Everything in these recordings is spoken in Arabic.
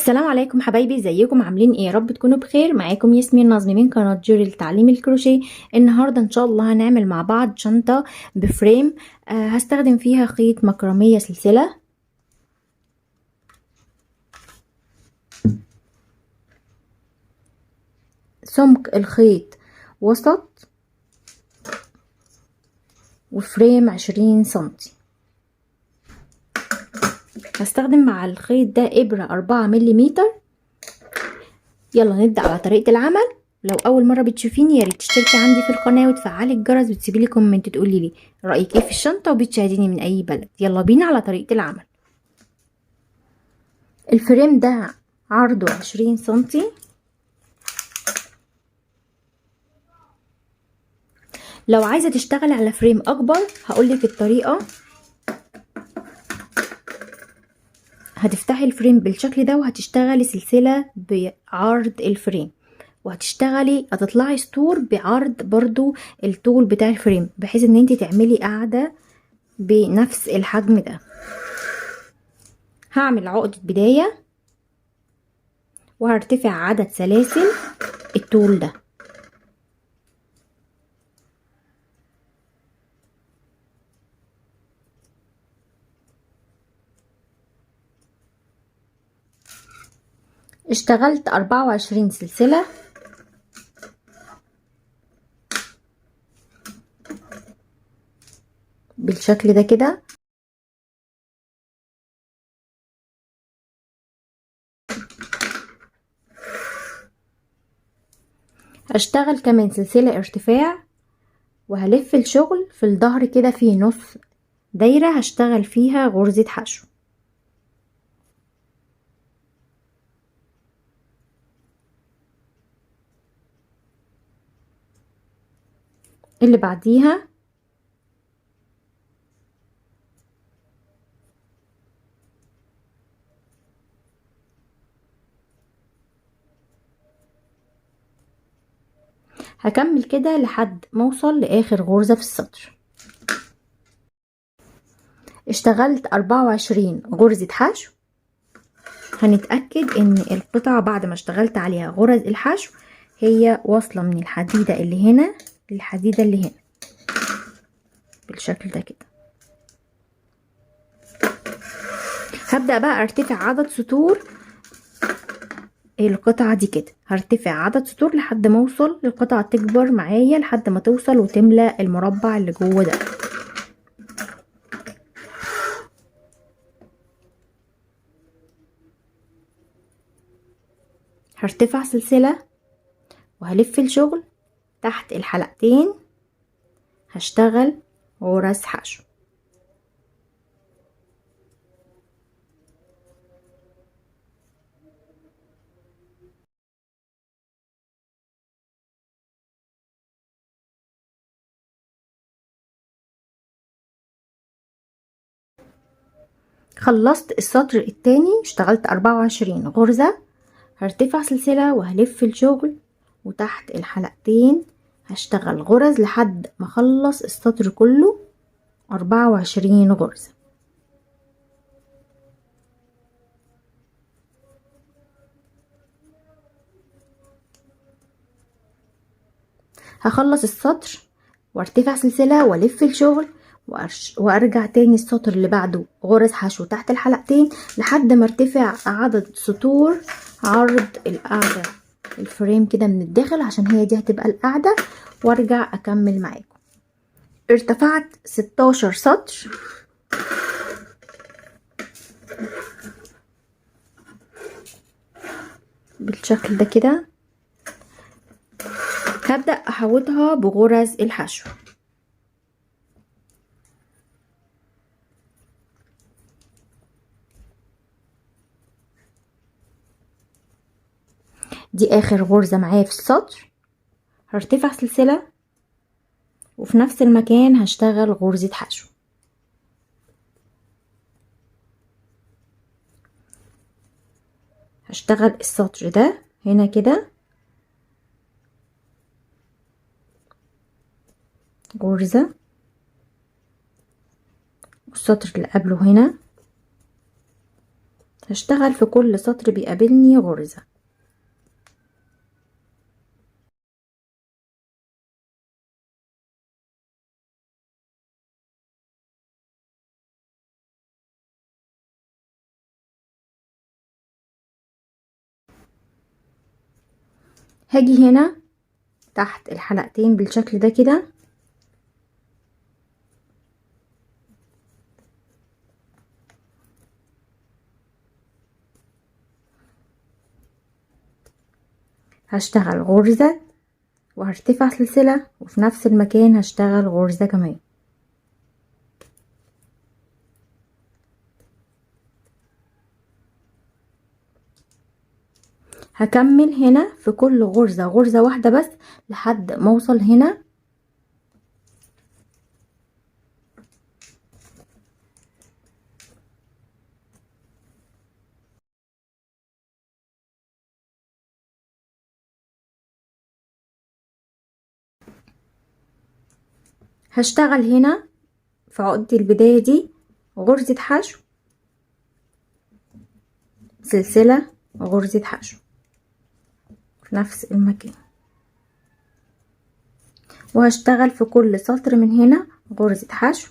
السلام عليكم حبايبي، ازيكم عاملين ايه؟ يا رب تكونوا بخير. معاكم ياسمين نظمي من قناه جوري لتعليم الكروشيه. النهارده ان شاء الله هنعمل مع بعض شنطه بفريم. هستخدم فيها خيط مكرميه سلسله. سمك الخيط وسط، وفريم 20 سنتي. هستخدم مع الخيط ده ابره 4 ملم. يلا نبدا على طريقه العمل. لو اول مره بتشوفيني يا ريت تشتركي عندي في القناه وتفعلي الجرس وتسيبي لي كومنت تقولي لي رايك ايه في الشنطه، وبتشاهديني من اي بلد. يلا بينا على طريقه العمل. الفريم ده عرضه 20 سنتي. لو عايزه تشتغلي على فريم اكبر هقولك الطريقه. هتفتحي الفريم بالشكل ده وهتشتغلي سلسله بعرض الفريم، هتطلعي سطور بعرض برضو الطول بتاع الفريم، بحيث ان انت تعملي قاعده بنفس الحجم ده. هعمل عقدة بداية وهرتفع عدد سلاسل الطول ده. اشتغلت 24 سلسلة. بالشكل ده كده. هشتغل كمان سلسلة ارتفاع، وهلف الشغل في الظهر كده في نص دايرة هشتغل فيها غرزة حشو. اللي بعديها هكمل كده لحد ما اوصل لاخر غرزة في السطر. اشتغلت 24 غرزة حشو. هنتأكد ان القطعة بعد ما اشتغلت عليها غرز الحشو هي واصلة من الحديدة اللي هنا للحديدة اللي هنا بالشكل ده كده. هبدأ بقى ارتفع عدد سطور القطعة دي كده. هرتفع عدد سطور لحد ما اوصل القطعة تكبر معايا لحد ما توصل وتملى المربع اللي جوه ده. هرتفع سلسلة وهلف الشغل تحت الحلقتين. هشتغل غرز حشو. خلصت السطر التاني، اشتغلت 24 غرزة. هرتفع سلسلة وهلف الشغل، وتحت الحلقتين هشتغل غرز لحد ما اخلص السطر كله 24 غرزة. هخلص السطر وارتفع سلسلة والف الشغل وارجع تاني السطر اللي بعده غرز حشو تحت الحلقتين لحد ما ارتفع عدد سطور عرض القاعدة الفريم كده من الداخل، عشان هي دي هتبقى القاعدة، وارجع اكمل معاكم. ارتفعت 16 سطر. بالشكل ده كده. هبدأ احوطها بغرز الحشو. دي اخر غرزة معايا في السطر. هرتفع سلسلة وفي نفس المكان هشتغل غرزة حشو. هشتغل السطر ده هنا كده غرزة، والسطر اللي قبله هنا هشتغل في كل سطر بيقابلني غرزة. هاجي هنا تحت الحلقتين بالشكل ده كده، هشتغل غرزة وهرتفع سلسلة، وفي نفس المكان هشتغل غرزة كمان. هكمل هنا في كل غرزة غرزة واحدة بس لحد ما اوصل هنا. هشتغل هنا في عقدة البداية دي غرزة حشو، سلسلة، غرزة حشو في نفس المكان، وهشتغل في كل سطر من هنا غرزة حشو،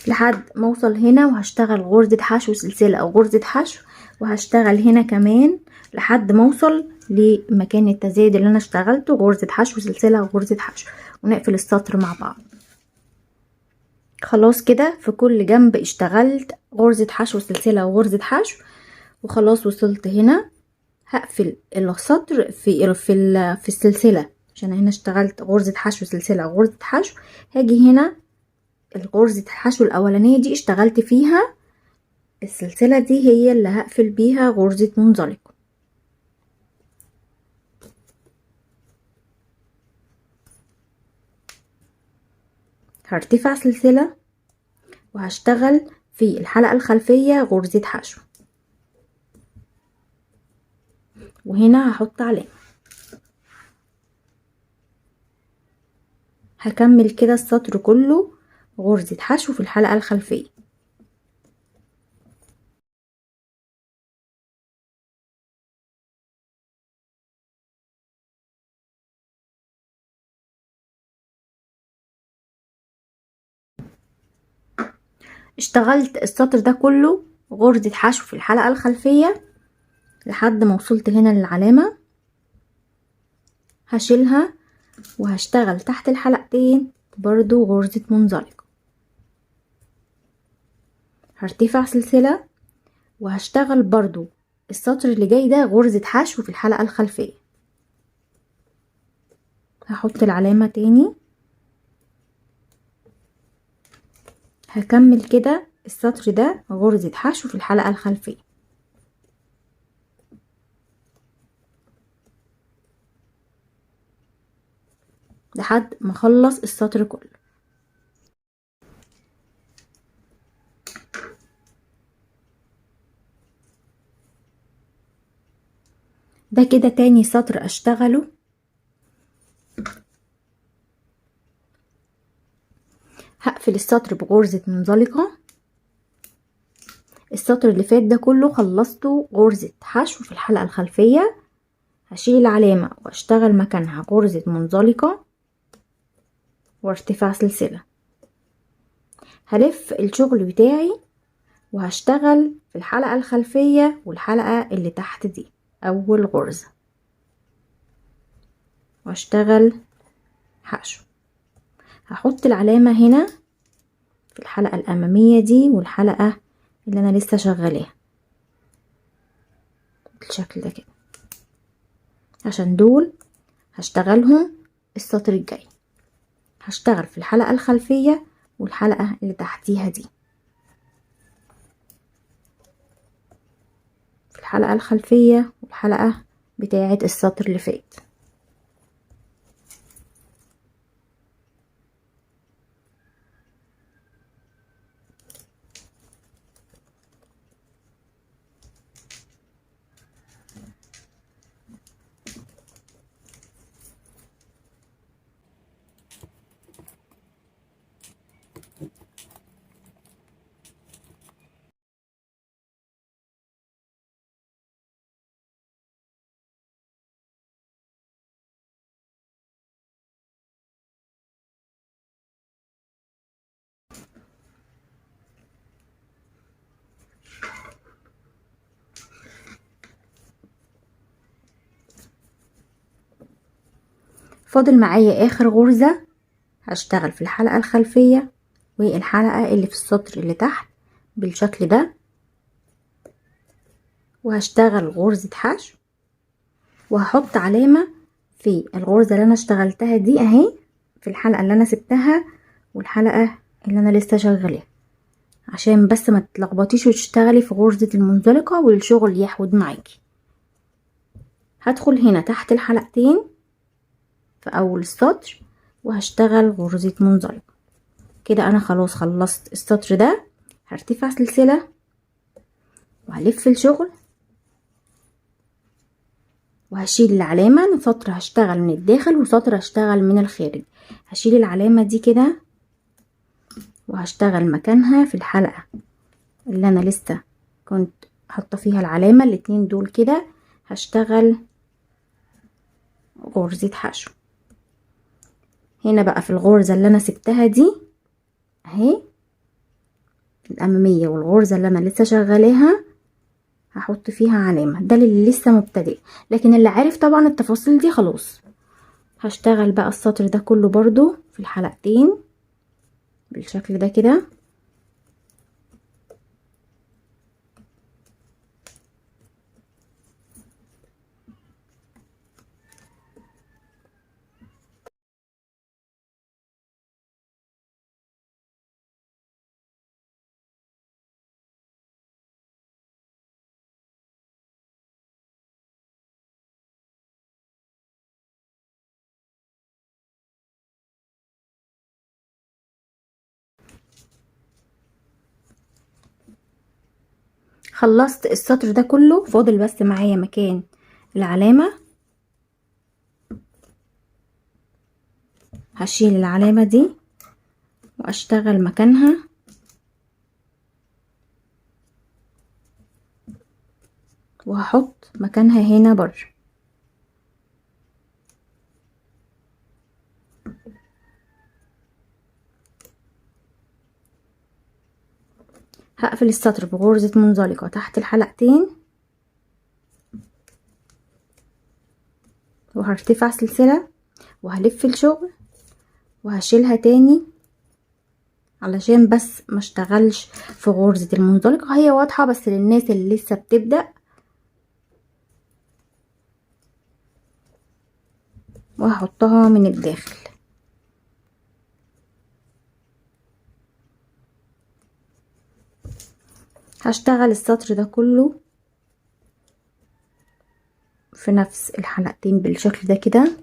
لحد ما اوصل هنا، وهشتغل غرزة حشو سلسلة او غرزة حشو، وهشتغل هنا كمان لحد ما اوصل لمكان التزايد اللي انا اشتغلته غرزة حشو سلسلة وغرزة حشو، ونقفل السطر مع بعض. خلاص كده في كل جنب اشتغلت غرزة حشو سلسلة وغرزة حشو، وخلاص وصلت هنا. هقفل السطر في السلسلة، عشان هنا اشتغلت غرزة حشو سلسلة وغرزة حشو. هاجي هنا الغرزة الحشو الاولانية دي اشتغلت فيها، السلسلة دي هي اللي هقفل بيها غرزة منزلقة. هرتفع سلسلة وهشتغل في الحلقة الخلفية غرزة حشو، وهنا هحط علامة. هكمل كده السطر كله غرزة حشو في الحلقة الخلفية. اشتغلت السطر ده كله غرزة حشو في الحلقة الخلفية لحد ما وصلت هنا للعلامة. هشيلها وهشتغل تحت الحلقتين برضو غرزة منزلقة. هرتفع سلسلة وهشتغل برضو السطر اللي جاي ده غرزة حشو في الحلقة الخلفية. هحط العلامة تاني. هكمل كده السطر ده غرزة حشو في الحلقة الخلفية لحد ما اخلص السطر كله. ده كده تاني سطر اشتغله. هقفل السطر بغرزة منزلقة. السطر اللي فات ده كله خلصته غرزة حشو في الحلقة الخلفية. هشيل العلامة واشتغل مكانها غرزة منزلقة وارتفاع سلسلة. هلف الشغل بتاعي وهشتغل في الحلقة الخلفية والحلقة اللي تحت دي اول غرزة، واشتغل حشو. هحط العلامة هنا في الحلقة الامامية دي والحلقة اللي انا لسه شغلاها بالشكل ده كده، عشان دول هشتغلهم السطر الجاي. هشتغل في الحلقة الخلفية والحلقة اللي تحتيها دي، في الحلقة الخلفية والحلقة بتاعة السطر اللي فات. فاضل معايا اخر غرزة، هشتغل في الحلقة الخلفية والحلقة اللي في السطر اللي تحت بالشكل ده، وهشتغل غرزة حشو، وهحط علامة في الغرزة اللي انا اشتغلتها دي اهي في الحلقة اللي انا سبتها والحلقة اللي انا لسه شغالاها، عشان بس ما تتلخبطيش وتشتغلي في غرزة المنزلقة والشغل يحود معاكي. هدخل هنا تحت الحلقتين في اول السطر وهشتغل غرزة منزلقة. كده انا خلاص خلصت السطر ده. هرتفع سلسلة وهلف الشغل وهشيل العلامة، سطر هشتغل من الداخل وسطر هشتغل من الخارج. هشيل العلامة دي كده وهشتغل مكانها في الحلقة اللي انا لسه كنت حاطه فيها العلامة، الاتنين دول كده هشتغل غرزة حشو. هنا بقى في الغرزة اللي انا سبتها دي اهي الامامية والغرزة اللي انا لسه شغالاها هحط فيها علامة، ده اللي لسه مبتدئ، لكن اللي عارف طبعا التفاصيل دي خلاص. هشتغل بقى السطر ده كله برضو في الحلقتين بالشكل ده كده. خلصت السطر ده كله، فاضل بس معايا مكان العلامة. هشيل العلامة دي واشتغل مكانها وهحط مكانها هنا بره. هقفل السطر بغرزة منزلقة تحت الحلقتين وهرتفع سلسلة وهلف الشغل وهشيلها تاني علشان بس ما اشتغلش في غرزة المنزلقة، هي واضحة بس للناس اللي لسه بتبدأ. وهحطها من الداخل. هشتغل السطر ده كله في نفس الحلقتين بالشكل ده كده.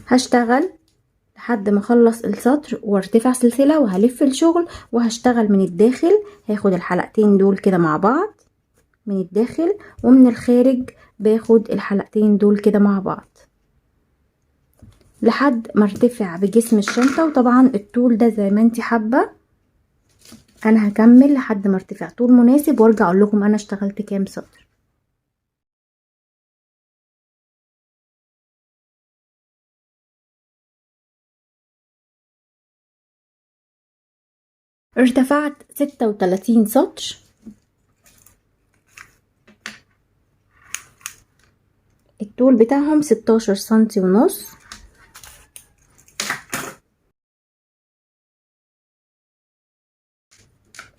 هشتغل لحد ما اخلص السطر وارتفع سلسلة وهلف الشغل وهشتغل من الداخل. هاخد الحلقتين دول كده مع بعض من الداخل، ومن الخارج باخد الحلقتين دول كده مع بعض لحد ما ارتفع بجسم الشنطة. وطبعا الطول ده زي ما انتي حابة، انا هكمل لحد ما ارتفع طول مناسب وارجع اقول لكم انا اشتغلت كام سطر. ارتفعت 36 سطر. الطول بتاعهم 16 سنتي ونص.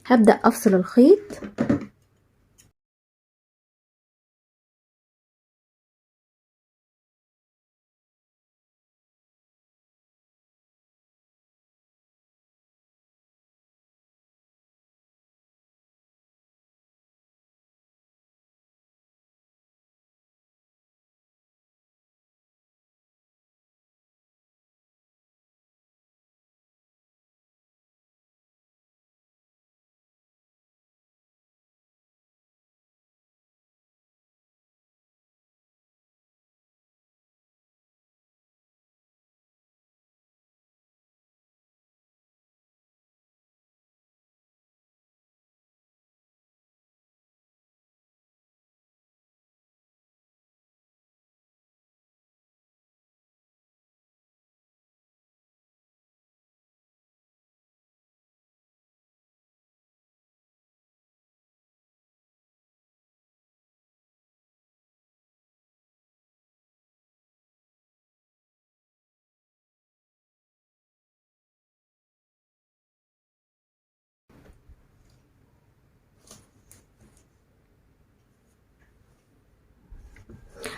هبدأ افصل الخيط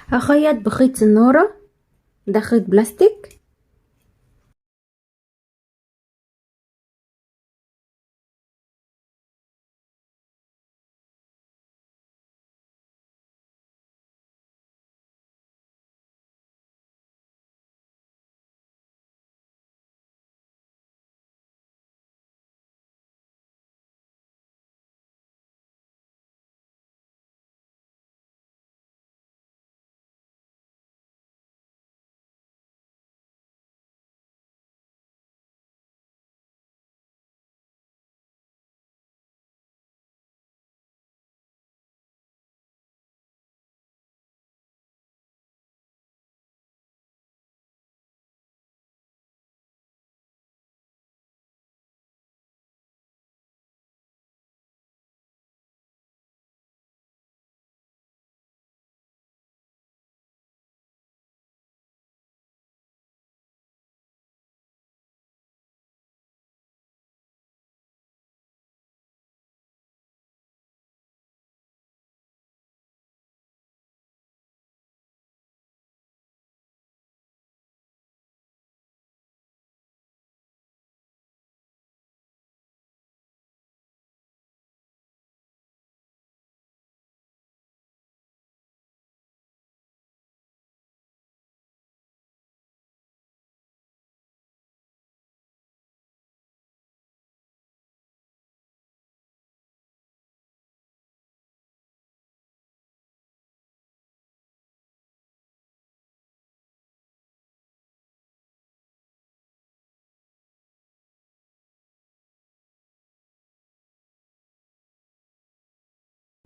هخيط بخيط سنارة، ده خيط بلاستيك.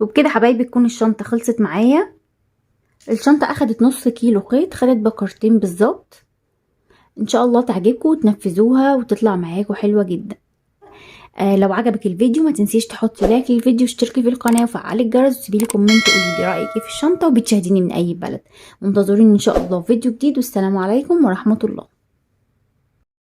وبكده حبايبي تكون الشنطة خلصت معايا. الشنطة اخدت نص كيلو خيط، خدت بكرتين بالظبط. ان شاء الله تعجبكم وتنفذوها وتطلع معاكم حلوة جدا. لو عجبك الفيديو ما تنسيش تحطي لايك للفيديو واشتركي في القناة وفعلي الجرس وسيبي لي كومنت قولي لي رأيك ايه في الشنطة، وبتشاهديني من اي بلد. منتظرين ان شاء الله فيديو جديد، والسلام عليكم ورحمة الله.